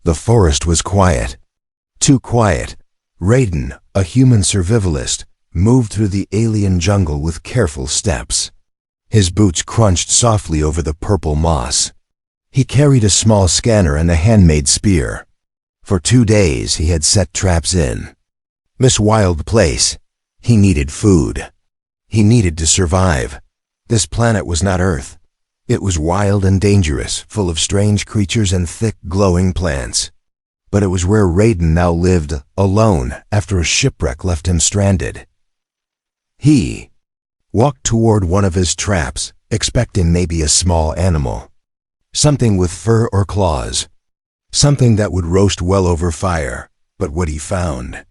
The forest was quiet. Too quiet. Raiden, a human survivalist, moved through the alien jungle with careful steps. His boots crunched softly over the purple moss. He carried a small scanner and a handmade spear. For 2 days he had set traps in this wild place. He needed food. He needed to survive. This planet was not Earth. It was wild and dangerous, full of strange creatures and thick, glowing plants. But it was where Raiden now lived, alone, after a shipwreck left him stranded. He walked toward one of his traps, expecting maybe a small animal. Something with fur or claws. Something that would roast well over fire. But what he found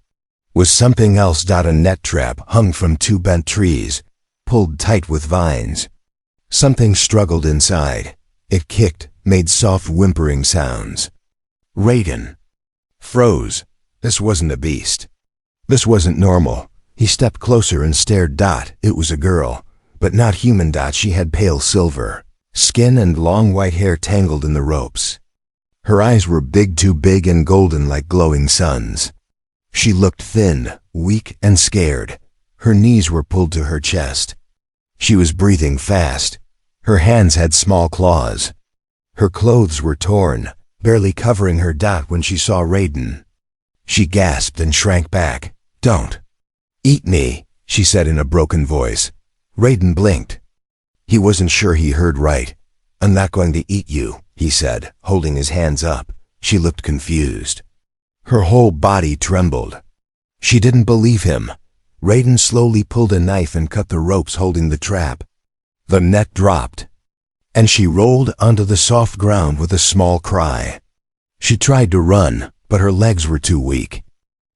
was something else. A net trap hung from 2 bent trees, pulled tight with vines. Something struggled inside. It kicked, made soft whimpering sounds. Raiden froze. This wasn't a beast. This wasn't normal. He stepped closer and stared. It was a girl, but not human. She had pale silver skin and long white hair tangled in the ropes. Her eyes were big, too big and golden like glowing suns. She looked thin, weak, and scared. Her knees were pulled to her chest. She was breathing fast. Her hands had small claws. Her clothes were torn, barely covering her. When she saw Raiden, she gasped and shrank back. "Don't eat me," she said in a broken voice. Raiden blinked. He wasn't sure he heard right. "I'm not going to eat you," he said, holding his hands up. She looked confused. Her whole body trembled. She didn't believe him. Raiden slowly pulled a knife and cut the ropes holding the trap. The net dropped, and she rolled onto the soft ground with a small cry. She tried to run, but her legs were too weak.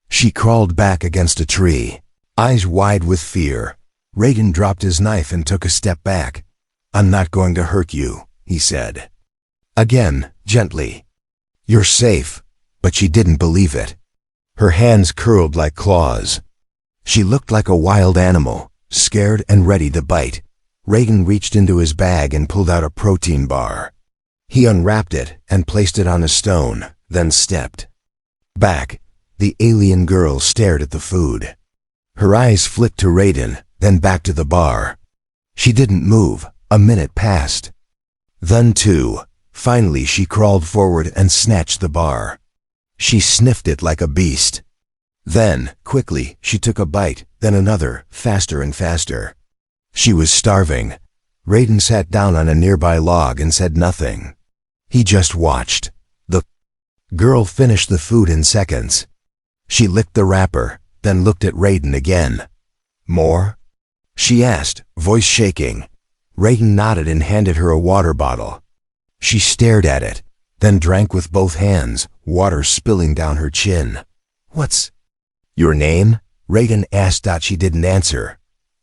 She crawled back against a tree, eyes wide with fear. Raiden dropped his knife and took a step back. "I'm not going to hurt you," he said. Again, gently. "You're safe." But she didn't believe it. Her hands curled like claws. She looked like a wild animal, scared and ready to bite. Raiden reached into his bag and pulled out a protein bar. He unwrapped it and placed it on a stone, then stepped back. The alien girl stared at the food. Her eyes flicked to Raiden, then back to the bar. She didn't move. A minute passed. Then 2. Finally she crawled forward and snatched the bar. She sniffed it like a beast. Then, quickly, she took a bite, then another, faster and faster. She was starving. Raiden sat down on a nearby log and said nothing. He just watched. The girl finished the food in seconds. She licked the wrapper, then looked at Raiden again. "More?" she asked, voice shaking. Raiden nodded and handed her a water bottle. She stared at it, then drank with both hands, water spilling down her chin. "What's your name?" Raiden asked. She didn't answer.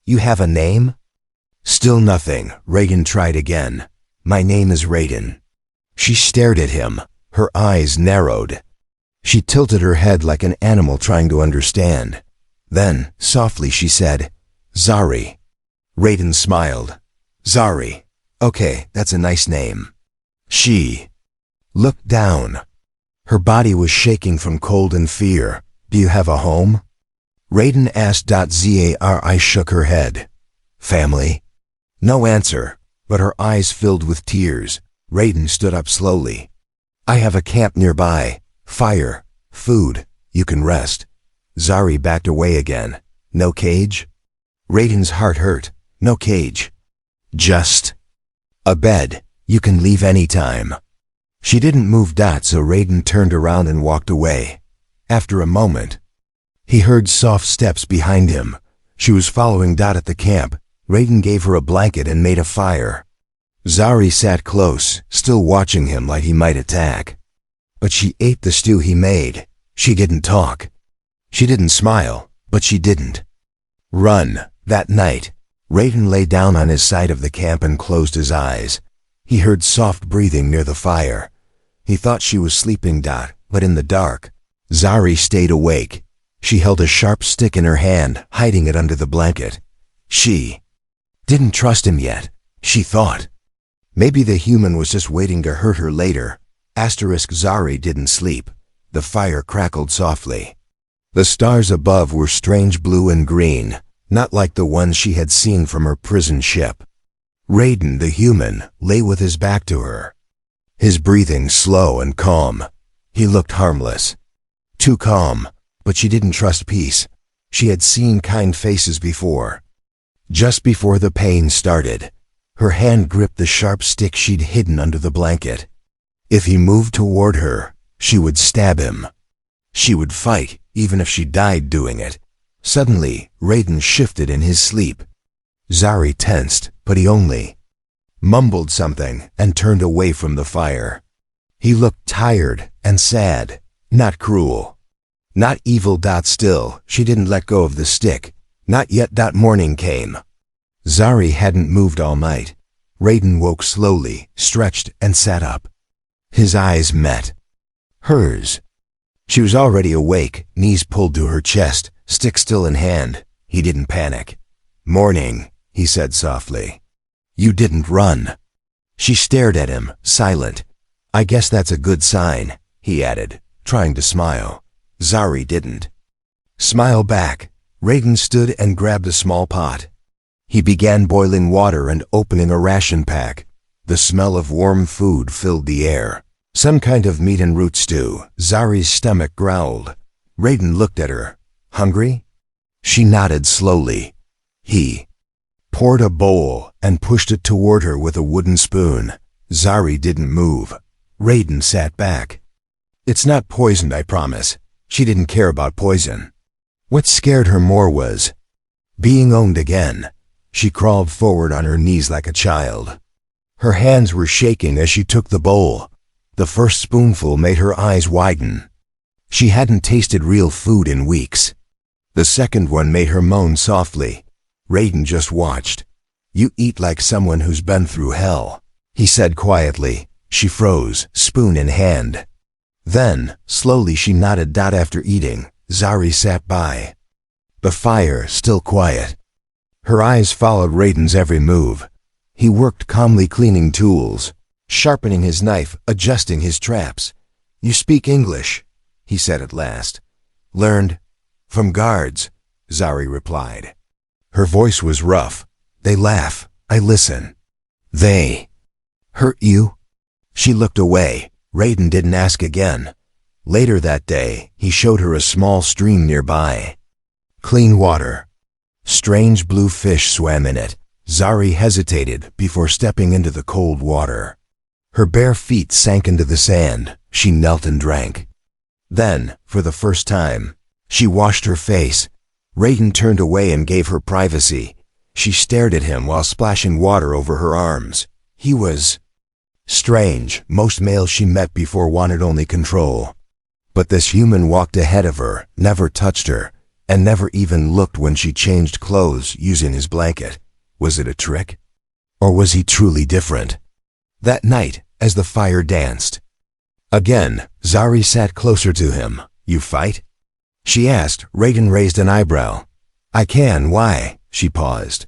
"You have a name?" Still nothing. Raiden tried again. "My name is Raiden." She stared at him. Her eyes narrowed. She tilted her head like an animal trying to understand. Then, softly she said, "Zari." Raiden smiled. "Zari. Okay, that's a nice name." She looked down. Her body was shaking from cold and fear. "Do you have a home?" Raiden asked. Zari shook her head. "Family?" No answer, but her eyes filled with tears. Raiden stood up slowly. "I have a camp nearby. Fire, food, you can rest." Zari backed away again. "No cage?" Raiden's heart hurt. "No cage. Just a bed. You can leave anytime." She didn't move. So Raiden turned around and walked away. After a moment, he heard soft steps behind him. She was following at the camp. Raiden gave her a blanket and made a fire. Zari sat close, still watching him like he might attack. But she ate the stew he made. She didn't talk. She didn't smile, but she didn't run. That night, Raiden lay down on his side of the camp and closed his eyes. He heard soft breathing near the fire. He thought she was sleeping. But in the dark, Zari stayed awake. She held a sharp stick in her hand, hiding it under the blanket. She didn't trust him yet, she thought. Maybe the human was just waiting to hurt her later. Zari didn't sleep. The fire crackled softly. The stars above were strange blue and green, not like the ones she had seen from her prison ship. Raiden, the human, lay with his back to her. His breathing slow and calm. He looked harmless. Too calm, but she didn't trust peace. She had seen kind faces before. Just before the pain started, her hand gripped the sharp stick she'd hidden under the blanket. If he moved toward her, she would stab him. She would fight, even if she died doing it. Suddenly, Raiden shifted in his sleep. Zari tensed, but he only mumbled something and turned away from the fire. He looked tired and sad, not cruel. Not evil. Still, she didn't let go of the stick. Not yet. Morning came. Zari hadn't moved all night. Raiden woke slowly, stretched, and sat up. His eyes met hers. She was already awake, knees pulled to her chest, stick still in hand. He didn't panic. "Morning," he said softly. "You didn't run." She stared at him, silent. "I guess that's a good sign," he added, trying to smile. Zari didn't smile back. Raiden stood and grabbed a small pot. He began boiling water and opening a ration pack. The smell of warm food filled the air. Some kind of meat and root stew. Zari's stomach growled. Raiden looked at her. "Hungry?" She nodded slowly. He poured a bowl and pushed it toward her with a wooden spoon. Zari didn't move. Raiden sat back. "It's not poisoned, I promise." She didn't care about poison. What scared her more was being owned again. She crawled forward on her knees like a child. Her hands were shaking as she took the bowl. The first spoonful made her eyes widen. She hadn't tasted real food in weeks. The second one made her moan softly. Raiden just watched. "You eat like someone who's been through hell," he said quietly. She froze, spoon in hand. Then, slowly she nodded. After eating, Zari sat by the fire, still quiet. Her eyes followed Raiden's every move. He worked calmly, cleaning tools, sharpening his knife, adjusting his traps. "You speak English," he said at last. "Learned from guards," Zari replied. Her voice was rough. "They laugh. I listen." "They hurt you?" She looked away. Raiden didn't ask again. Later that day, he showed her a small stream nearby. Clean water. Strange blue fish swam in it. Zari hesitated before stepping into the cold water. Her bare feet sank into the sand. She knelt and drank. Then, for the first time, she washed her face. Raiden turned away and gave her privacy. She stared at him while splashing water over her arms. He was strange. Most males she met before wanted only control. But this human walked ahead of her, never touched her, and never even looked when she changed clothes using his blanket. Was it a trick? Or was he truly different? That night, as the fire danced again, Zari sat closer to him. "You fight?" she asked. Raiden raised an eyebrow. "I can. Why?" She paused.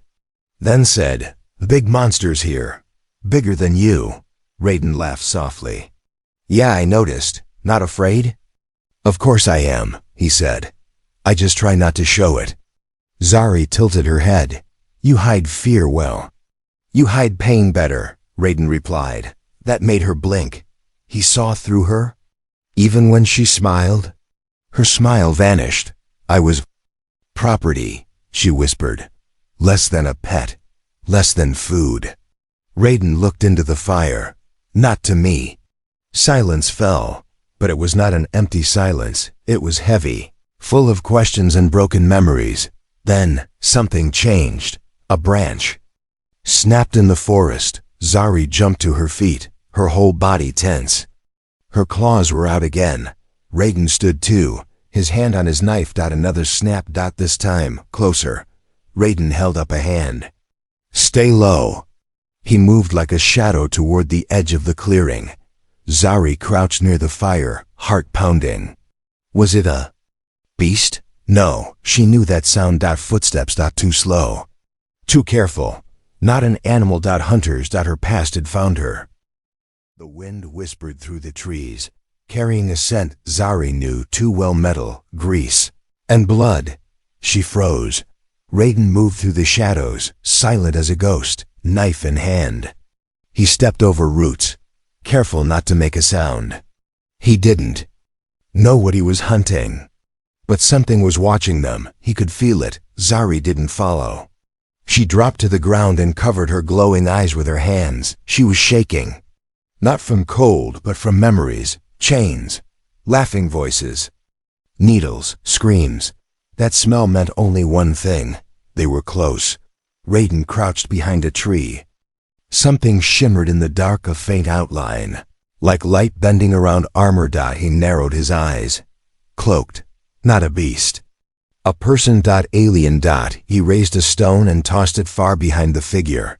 Then said, "Big monsters here. Bigger than you." Raiden laughed softly. "Yeah, I noticed. Not afraid?" "Of course I am," he said. "I just try not to show it." Zari tilted her head. "You hide fear well." "You hide pain better," Raiden replied. That made her blink. He saw through her. Even when she smiled, her smile vanished. "I was property," she whispered. "Less than a pet. Less than food." Raiden looked into the fire. "Not to me." Silence fell, but it was not an empty silence. It was heavy, full of questions and broken memories. Then, something changed. A branch snapped in the forest. Zari jumped to her feet, her whole body tense. Her claws were out again. Raiden stood too, his hand on his knife. Another snap. This time, closer. Raiden held up a hand. "Stay low." He moved like a shadow toward the edge of the clearing. Zari crouched near the fire, heart pounding. Was it a beast? No, she knew that sound. Footsteps. Too slow. Too careful. Not an animal. Hunters. Her past had found her. The wind whispered through the trees, carrying a scent Zari knew too well: metal, grease, and blood. She froze. Raiden moved through the shadows, silent as a ghost, knife in hand. He stepped over roots, careful not to make a sound. He didn't know what he was hunting, but something was watching them. He could feel it. Zari didn't follow. She dropped to the ground and covered her glowing eyes with her hands. She was shaking. Not from cold, but from memories, chains, laughing voices, needles, screams. That smell meant only one thing. They were close. Raiden crouched behind a tree. Something shimmered in the dark, a faint outline, like light bending around armor. He narrowed his eyes. Cloaked, not a beast. A person. Alien. He raised a stone and tossed it far behind the figure.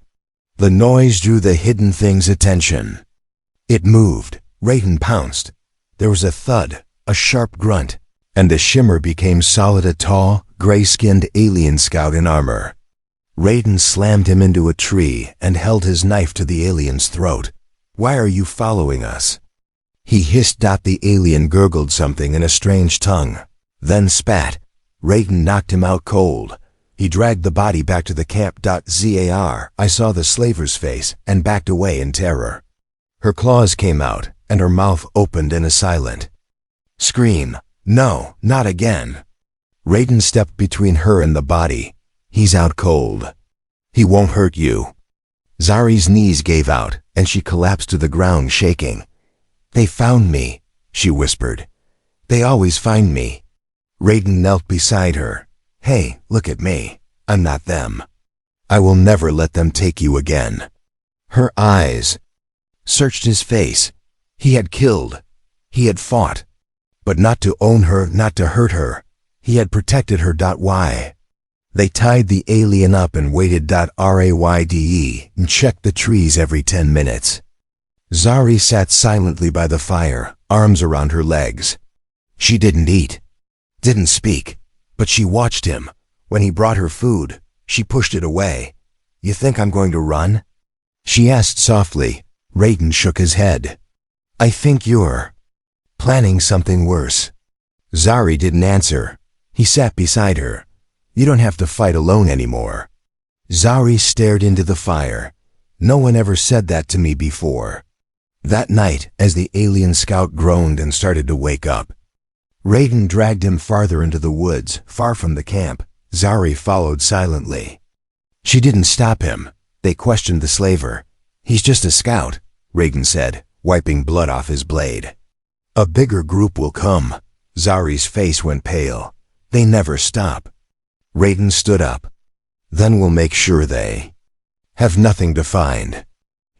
The noise drew the hidden thing's attention. It moved. Raiden pounced. There was a thud, a sharp grunt, and the shimmer became solid. A tall, gray-skinned alien scout in armor. Raiden slammed him into a tree and held his knife to the alien's throat. "Why are you following us?" he hissed. The alien gurgled something in a strange tongue, then spat. Raiden knocked him out cold. He dragged the body back to the camp. Zar, I saw the slaver's face and backed away in terror. Her claws came out, and her mouth opened in a silent scream. "No, not again." Raiden stepped between her and the body. "He's out cold. He won't hurt you." Zari's knees gave out, and she collapsed to the ground, shaking. "They found me," she whispered. "They always find me." Raiden knelt beside her. "Hey, look at me. I'm not them. I will never let them take you again." Her eyes searched his face. He had killed. He had fought. But not to own her, not to hurt her. He had protected her. Why? They tied the alien up and waited. Rayde and checked the trees every 10 minutes. Zari sat silently by the fire, arms around her legs. She didn't eat, didn't speak, but she watched him. When he brought her food, she pushed it away. "You think I'm going to run?" she asked softly. Raiden shook his head. "I think you're planning something worse." Zari didn't answer. He sat beside her. "You don't have to fight alone anymore." Zari stared into the fire. "No one ever said that to me before." That night, as the alien scout groaned and started to wake up, Raiden dragged him farther into the woods, far from the camp. Zari followed silently. She didn't stop him. They questioned the slaver. "He's just a scout," Raiden said, wiping blood off his blade. "A bigger group will come." Zari's face went pale. "They never stop." Raiden stood up. "Then we'll make sure they have nothing to find."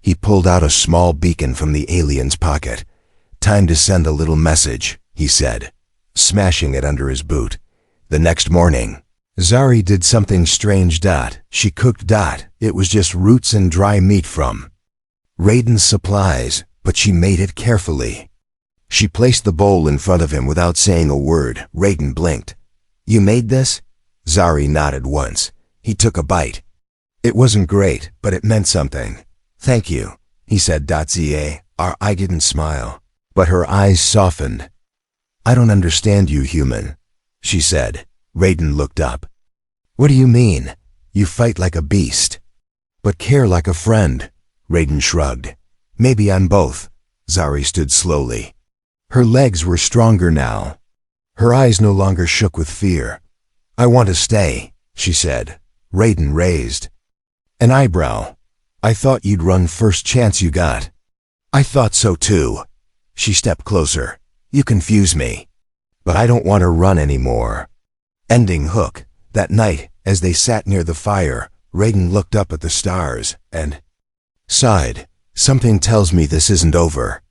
He pulled out a small beacon from the alien's pocket. "Time to send a little message," he said, smashing it under his boot. The next morning, Zari did something strange. She cooked. It was just roots and dry meat from Raiden's supplies, but she made it carefully. She placed the bowl in front of him without saying a word. Raiden blinked. "You made this?" Zari nodded once. He took a bite. It wasn't great, but it meant something. "Thank you," he said. I didn't smile, but her eyes softened. "I don't understand you, human," she said. Raiden looked up. "What do you mean? You fight like a beast, but care like a friend." Raiden shrugged. "Maybe I'm both." Zari stood slowly. Her legs were stronger now. Her eyes no longer shook with fear. "I want to stay," she said. Raiden raised an eyebrow. "I thought you'd run first chance you got." "I thought so too." She stepped closer. "You confuse me. But I don't want to run anymore." Ending hook. That night, as they sat near the fire, Raiden looked up at the stars and sighed. "Something tells me this isn't over."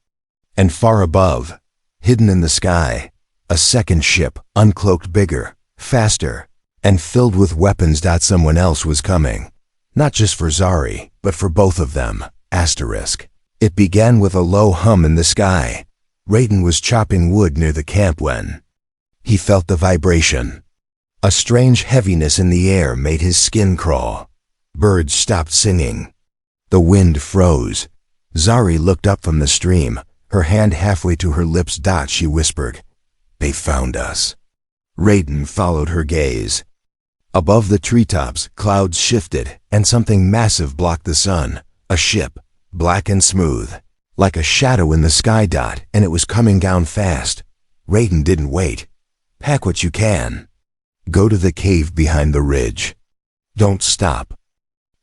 And far above, hidden in the sky, a second ship, uncloaked, bigger, faster, and filled with weapons. Someone else was coming. Not just for Zari, but for both of them. Asterisk. It began with a low hum in the sky. Raiden was chopping wood near the camp when he felt the vibration. A strange heaviness in the air made his skin crawl. Birds stopped singing. The wind froze. Zari looked up from the stream, her hand halfway to her lips. She whispered, "They found us." Raiden followed her gaze. Above the treetops, clouds shifted, and something massive blocked the sun. A ship, black and smooth, like a shadow in the sky. And it was coming down fast. Raiden didn't wait. "Pack what you can. Go to the cave behind the ridge. Don't stop.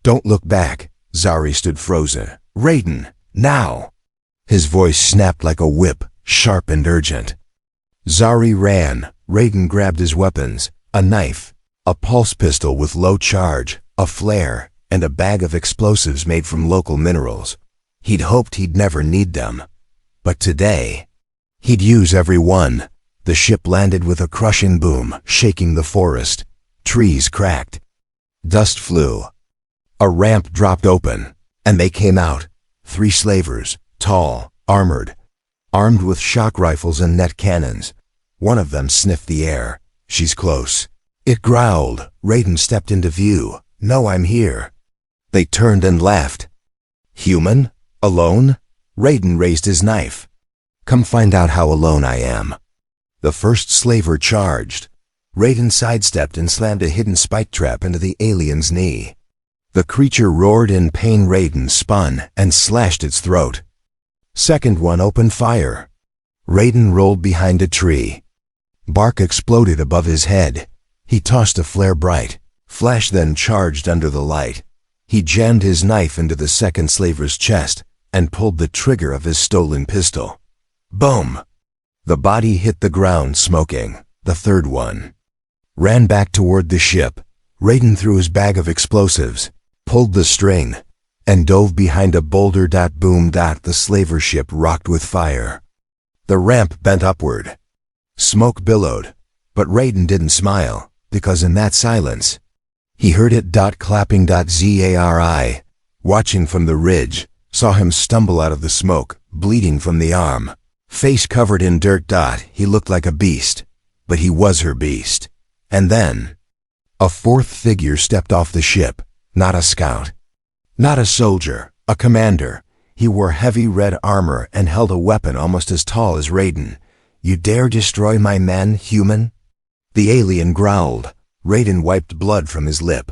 Don't look back." Zari stood frozen. "Raiden, now!" His voice snapped like a whip, sharp and urgent. Zari ran. Raiden grabbed his weapons, a knife, a pulse pistol with low charge, a flare, and a bag of explosives made from local minerals. He'd hoped he'd never need them. But today, he'd use every one. The ship landed with a crushing boom, shaking the forest. Trees cracked. Dust flew. A ramp dropped open, and they came out. 3 slavers, tall, armored, armed with shock rifles and net cannons. One of them sniffed the air. "She's close." It growled. Raiden stepped into view. "No, I'm here." They turned and laughed. "Human? Alone?" Raiden raised his knife. "Come find out how alone I am." The first slaver charged. Raiden sidestepped and slammed a hidden spike trap into the alien's knee. The creature roared in pain. Raiden spun and slashed its throat. Second one opened fire. Raiden rolled behind a tree. Bark exploded above his head. He tossed a flare bright. Flash then charged under the light. He jammed his knife into the second slaver's chest and pulled the trigger of his stolen pistol. Boom! The body hit the ground smoking. The third one ran back toward the ship. Raiden threw his bag of explosives, pulled the string, and dove behind a boulder. Boom! The slaver ship rocked with fire. The ramp bent upward. Smoke billowed, but Raiden didn't smile, because in that silence, he heard it. Clapping. Zari, watching from the ridge, saw him stumble out of the smoke, bleeding from the arm. Face covered in dirt. He looked like a beast, but he was her beast. And then, a fourth figure stepped off the ship. Not a scout, not a soldier, a commander. He wore heavy red armor and held a weapon almost as tall as Raiden. "You dare destroy my men, human?" The alien growled. Raiden wiped blood from his lip.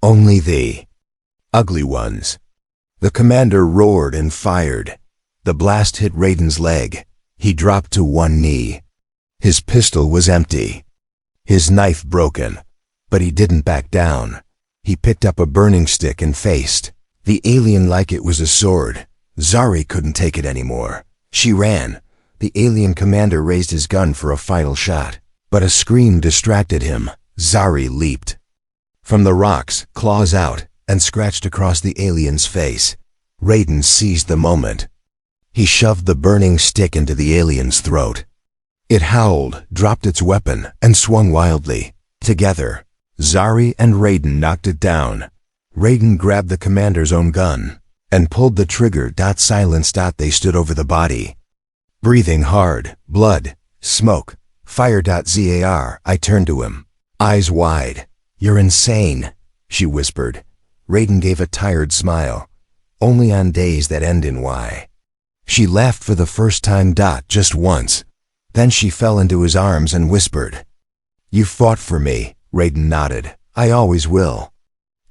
"Only the ugly ones." The commander roared and fired. The blast hit Raiden's leg. He dropped to one knee. His pistol was empty. His knife broken. But he didn't back down. He picked up a burning stick and faced the alien like it was a sword. Zari couldn't take it anymore. She ran. The alien commander raised his gun for a final shot, but a scream distracted him. Zari leaped from the rocks, claws out, and scratched across the alien's face. Raiden seized the moment. He shoved the burning stick into the alien's throat. It howled, dropped its weapon, and swung wildly. Together, Zari and Raiden knocked it down. Raiden grabbed the commander's own gun and pulled the trigger. Silenced. They stood over the body, breathing hard, blood, smoke, fire. Zar, I turned to him, eyes wide. "You're insane," she whispered. Raiden gave a tired smile. "Only on days that end in Y." She laughed for the first time. Just once. Then she fell into his arms and whispered, "You fought for me." Raiden nodded. "I always will."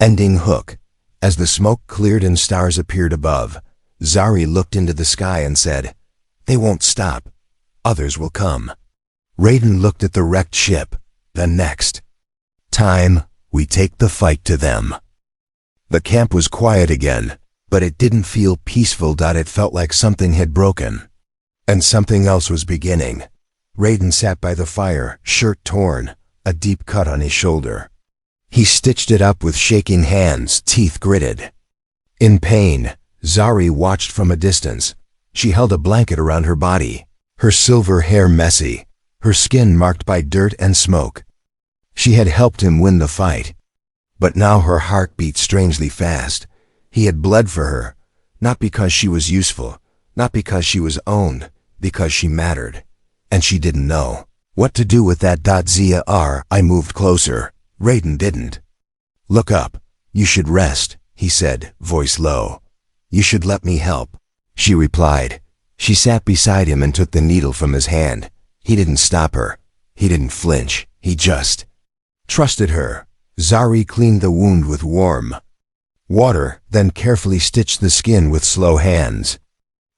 Ending hook. As the smoke cleared and stars appeared above, Zari looked into the sky and said, "They won't stop. Others will come." Raiden looked at the wrecked ship. "The next time, we take the fight to them." The camp was quiet again, but it didn't feel peaceful. It felt like something had broken, and something else was beginning. Raiden sat by the fire, shirt torn, a deep cut on his shoulder. He stitched it up with shaking hands, teeth gritted. In pain, Zari watched from a distance. She held a blanket around her body, her silver hair messy, her skin marked by dirt and smoke. She had helped him win the fight. But now her heart beat strangely fast. He had bled for her, not because she was useful, not because she was owned, because she mattered. And she didn't know what to do with that. Zar, I moved closer. Raiden didn't. "Look up. You should rest," he said, voice low. "You should let me help." she replied. She sat beside him and took the needle from his hand. He didn't stop her. He didn't flinch. He just trusted her. Zari cleaned the wound with warm water, then carefully stitched the skin with slow hands.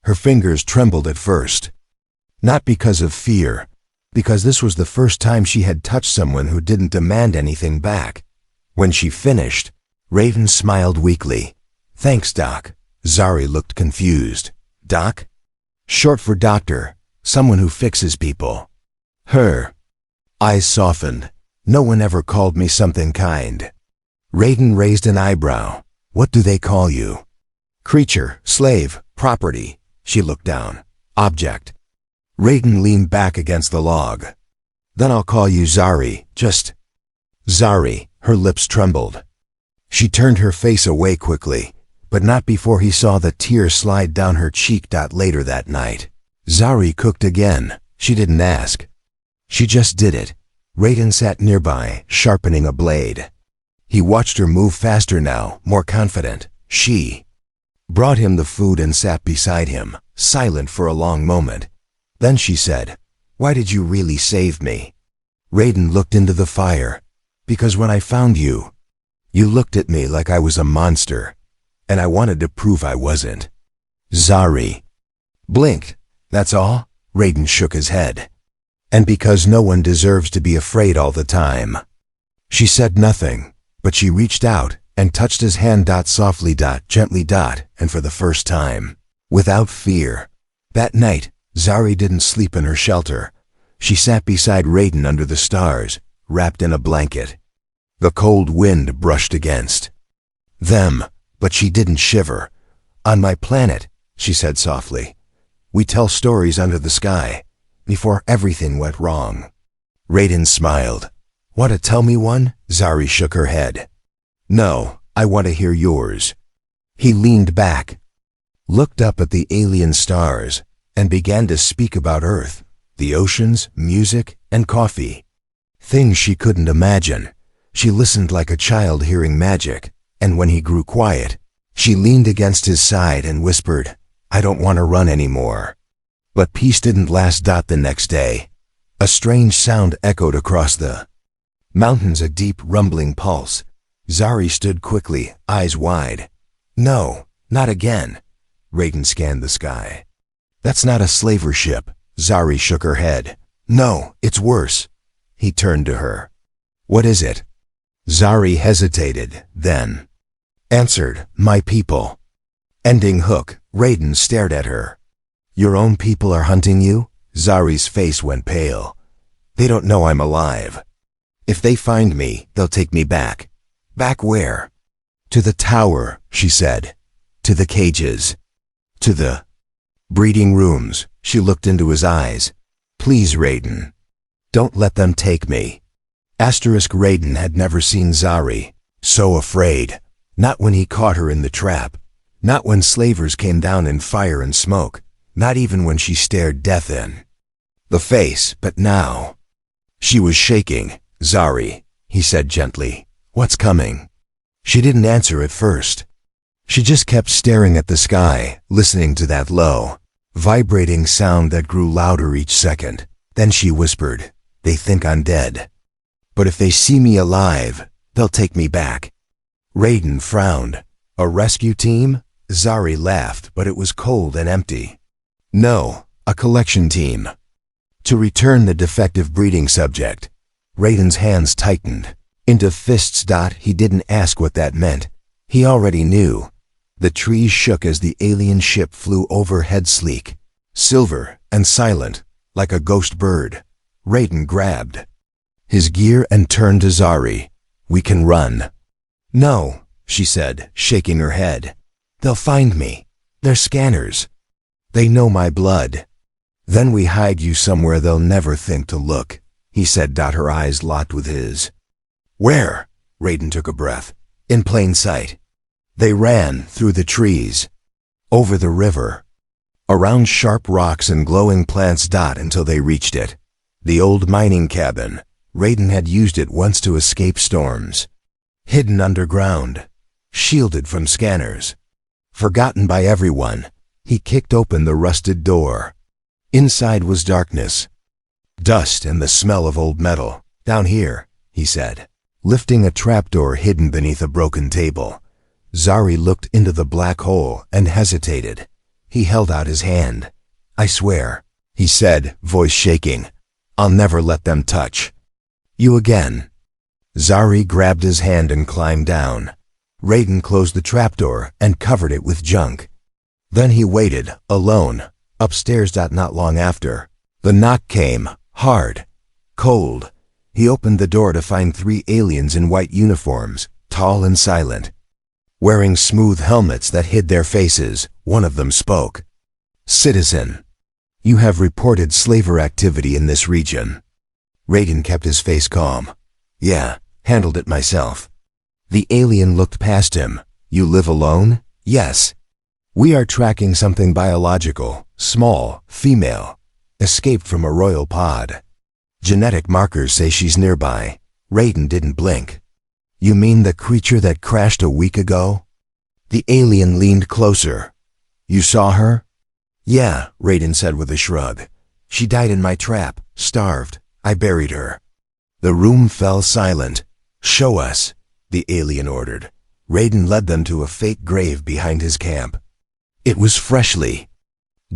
Her fingers trembled at first. Not because of fear, because this was the first time she had touched someone who didn't demand anything back. When she finished, Raven smiled weakly. "Thanks, Doc." Zari looked confused. "Doc?" "Short for doctor, someone who fixes people." Her eyes softened. "No one ever called me something kind." Raven raised an eyebrow. "What do they call you?" "Creature, slave, property." She looked down. "Object." Raven leaned back against the log. "Then I'll call you Zari, just Zari." Her lips trembled. She turned her face away quickly, but not before he saw the tear slide down her cheek. Later that night, Zari cooked again. She didn't ask. She just did it. Raiden sat nearby, sharpening a blade. He watched her move faster now, more confident. She brought him the food and sat beside him, silent for a long moment. Then she said, "Why did you really save me?" Raiden looked into the fire. "Because when I found you, you looked at me like I was a monster, and I wanted to prove I wasn't." Zari blinked. "That's all?" Raiden shook his head. "And because no one deserves to be afraid all the time." She said nothing, but she reached out and touched his hand. Softly, gently, and for the first time, without fear. That night, Zari didn't sleep in her shelter. She sat beside Raiden under the stars, wrapped in a blanket. The cold wind brushed against them, but she didn't shiver. "On my planet," she said softly, "we tell stories under the sky, before everything went wrong." Raiden smiled. "Want to tell me one?" Zari shook her head. "No, I want to hear yours." He leaned back, looked up at the alien stars, and began to speak about Earth, the oceans, music, and coffee. Things she couldn't imagine. She listened like a child hearing magic, and when he grew quiet, she leaned against his side and whispered, "I don't want to run anymore." But peace didn't last. The next day, a strange sound echoed across the mountains, a deep, rumbling pulse. Zari stood quickly, eyes wide. "No, not again." Raiden scanned the sky. "That's not a slaver ship." Zari shook her head. "No, it's worse." He turned to her. "What is it?" Zari hesitated, then answered, "My people." Ending hook, Raiden stared at her. "Your own people are hunting you?" Zari's face went pale. "They don't know I'm alive. If they find me, they'll take me back." "Back where?" "To the tower," she said. "To the cages. To the breeding rooms." She looked into his eyes. "Please, Raiden. Don't let them take me." Raiden had never seen Zari so afraid. Not when he caught her in the trap. Not when slavers came down in fire and smoke. Not even when she stared death in the face. But now she was shaking. "Zari," he said gently, "what's coming?" She didn't answer at first. She just kept staring at the sky, listening to that low, vibrating sound that grew louder each second. Then she whispered, "They think I'm dead. But if they see me alive, they'll take me back." Raiden frowned. "A rescue team?" Zari laughed, but it was cold and empty. "No, a collection team. To return the defective breeding subject." Raiden's hands tightened into fists. He didn't ask what that meant. He already knew. The trees shook as the alien ship flew overhead, sleek, silver, and silent, like a ghost bird. Raiden grabbed his gear and turned to Zari. "We can run." "No," she said, shaking her head. "They'll find me. They're scanners. They know my blood. Then we hide you somewhere they'll never think to look," he said. Her eyes locked with his. "Where?" Raiden took a breath. "In plain sight." They ran through the trees, over the river, around sharp rocks and glowing plants. Until they reached it. The old mining cabin. Raiden had used it once to escape storms. Hidden underground, shielded from scanners, forgotten by everyone. He kicked open the rusted door. Inside was darkness, dust and the smell of old metal. "Down here," he said, lifting a trapdoor hidden beneath a broken table. Zari looked into the black hole and hesitated. He held out his hand. "I swear," he said, voice shaking, "I'll never let them touch you again." Zari grabbed his hand and climbed down. Raiden closed the trapdoor and covered it with junk. Then he waited, alone, upstairs. Not long after, the knock came, hard, cold. He opened the door to find 3 aliens in white uniforms, tall and silent. Wearing smooth helmets that hid their faces, one of them spoke. "Citizen, you have reported slaver activity in this region." Raiden kept his face calm. "Yeah, handled it myself." The alien looked past him. "You live alone?" "Yes. We are tracking something biological, small, female. Escaped from a royal pod. Genetic markers say she's nearby." Raiden didn't blink. "You mean the creature that crashed a week ago?" The alien leaned closer. "You saw her?" "Yeah," Raiden said with a shrug. "She died in my trap, starved. I buried her." The room fell silent. "Show us," the alien ordered. Raiden led them to a fake grave behind his camp. It was freshly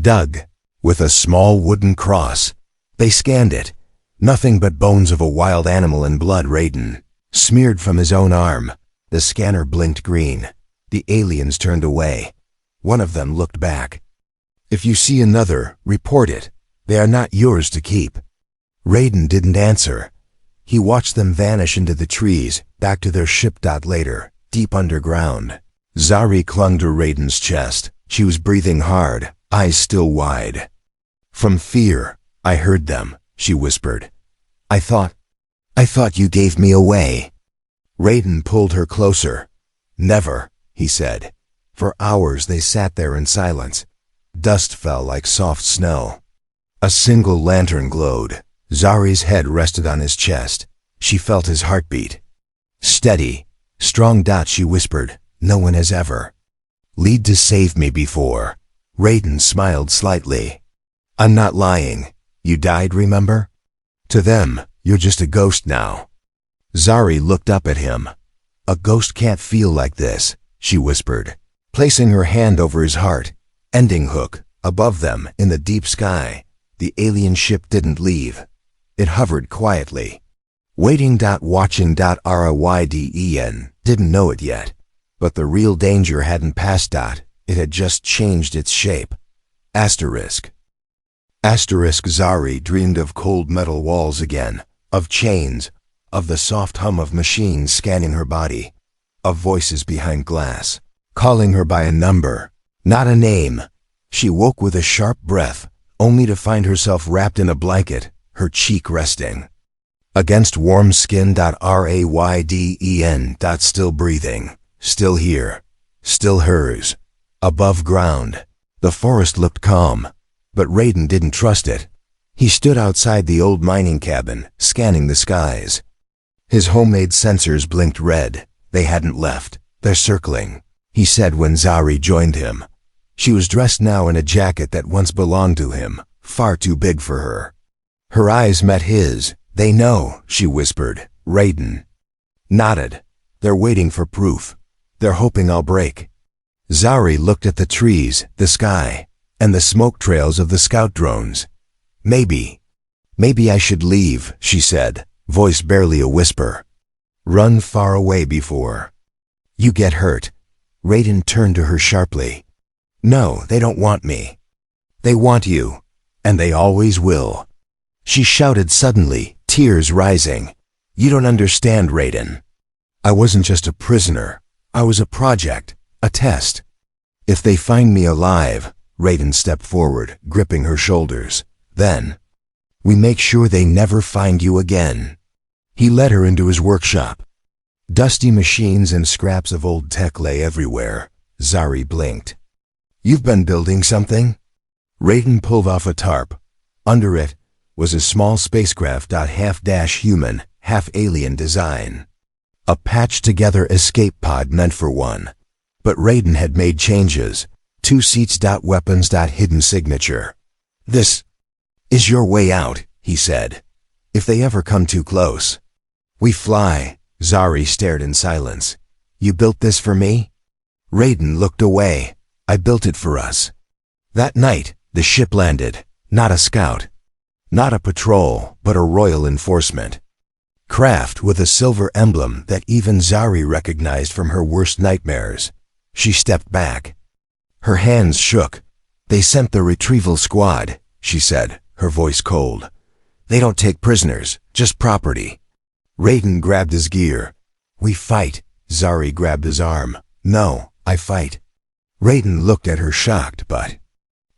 dug, with a small wooden cross. They scanned it. Nothing but bones of a wild animal and blood. Raiden smeared from his own arm. The scanner blinked green. The aliens turned away. One of them looked back. "If you see another, report it. They are not yours to keep." Raiden didn't answer. He watched them vanish into the trees, back to their ship. Later, deep underground, Zari clung to Raiden's chest. She was breathing hard, eyes still wide. "From fear, I heard them," she whispered. I thought you gave me away." Raiden pulled her closer. "Never," he said. For hours they sat there in silence. Dust fell like soft snow. A single lantern glowed. Zari's head rested on his chest. She felt his heartbeat. "Steady, strong." She whispered. "No one has ever lead to save me before." Raiden smiled slightly. "I'm not lying. You died, remember? To them, you're just a ghost now." Zari looked up at him. "A ghost can't feel like this," she whispered, placing her hand over his heart. Ending hook, above them, in the deep sky. The alien ship didn't leave. It hovered quietly, waiting. Watching. Ryden didn't know it yet, but the real danger hadn't passed. It had just changed its shape. Asterisk. Zari dreamed of cold metal walls again, of chains, of the soft hum of machines scanning her body, of voices behind glass, calling her by a number, not a name. She woke with a sharp breath, only to find herself wrapped in a blanket, her cheek resting against warm skin. Ryden. Still breathing, still here, still hers. Above ground, the forest looked calm, but Raiden didn't trust it. He stood outside the old mining cabin, scanning the skies. His homemade sensors blinked red. They hadn't left. "They're circling," he said when Zari joined him. She was dressed now in a jacket that once belonged to him, far too big for her. Her eyes met his. "They know," she whispered. Raiden nodded. "They're waiting for proof. They're hoping I'll break." Zari looked at the trees, the sky, and the smoke trails of the scout drones. Maybe I should leave," she said, voice barely a whisper. "Run far away before you get hurt." Raiden turned to her sharply. "No, they don't want me. They want you, and they always will." She shouted suddenly, tears rising. "You don't understand, Raiden. I wasn't just a prisoner. I was a project, a test. If they find me alive," Raiden stepped forward, gripping her shoulders, "then we make sure they never find you again." He led her into his workshop. Dusty machines and scraps of old tech lay everywhere. Zari blinked. "You've been building something?" Raiden pulled off a tarp. Under it was a small spacecraft. Half-human, half-alien design. A patched-together escape pod meant for one. But Raiden had made changes. 2 seats. Weapons. Hidden signature. This is your way out, he said. If they ever come too close. We fly. Zari stared in silence. You built this for me? Raiden looked away. I built it for us. That night, the ship landed. Not a scout. Not a patrol, but a royal enforcement. Craft with a silver emblem that even Zari recognized from her worst nightmares. She stepped back. Her hands shook. They sent the retrieval squad, she said, her voice cold. They don't take prisoners, just property. Raiden grabbed his gear. We fight. Zari grabbed his arm. No, I fight. Raiden looked at her shocked, but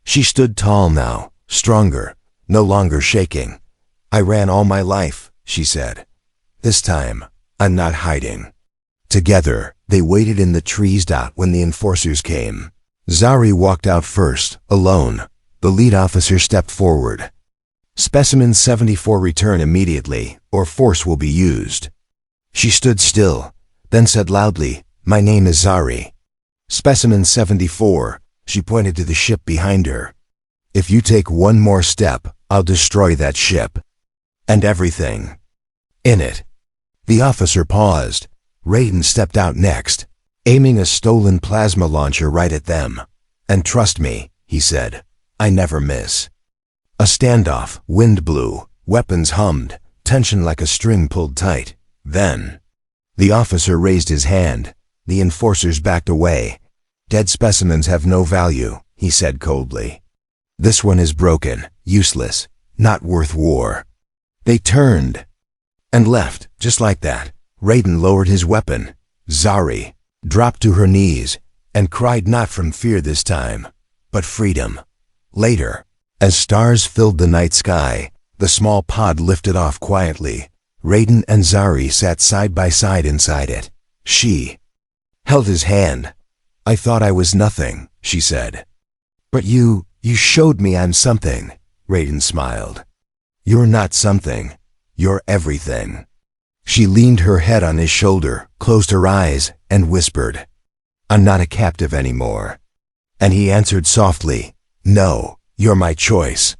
she stood tall now, stronger, no longer shaking. I ran all my life, she said. This time, I'm not hiding. Together, they waited in the trees. When the enforcers came. Zari walked out first, alone. The lead officer stepped forward. Specimen 74 return immediately, or force will be used. She stood still, then said loudly, My name is Zari. Specimen 74, she pointed to the ship behind her. If you take one more step, I'll destroy that ship. And everything in it. The officer paused. Raiden stepped out next, aiming a stolen plasma launcher right at them. And trust me, he said, I never miss. A standoff, wind blew, weapons hummed, tension like a string pulled tight. Then, the officer raised his hand. The enforcers backed away. Dead specimens have no value, he said coldly. This one is broken, useless, not worth war. They turned and left, just like that. Raiden lowered his weapon. Zari dropped to her knees and cried not from fear this time, but freedom. Later, as stars filled the night sky, the small pod lifted off quietly. Raiden and Zari sat side by side inside it. She held his hand. I thought I was nothing, she said. But you showed me I'm something, Raiden smiled. You're not something. You're everything. She leaned her head on his shoulder, closed her eyes, and whispered, I'm not a captive anymore. And he answered softly, No, you're my choice.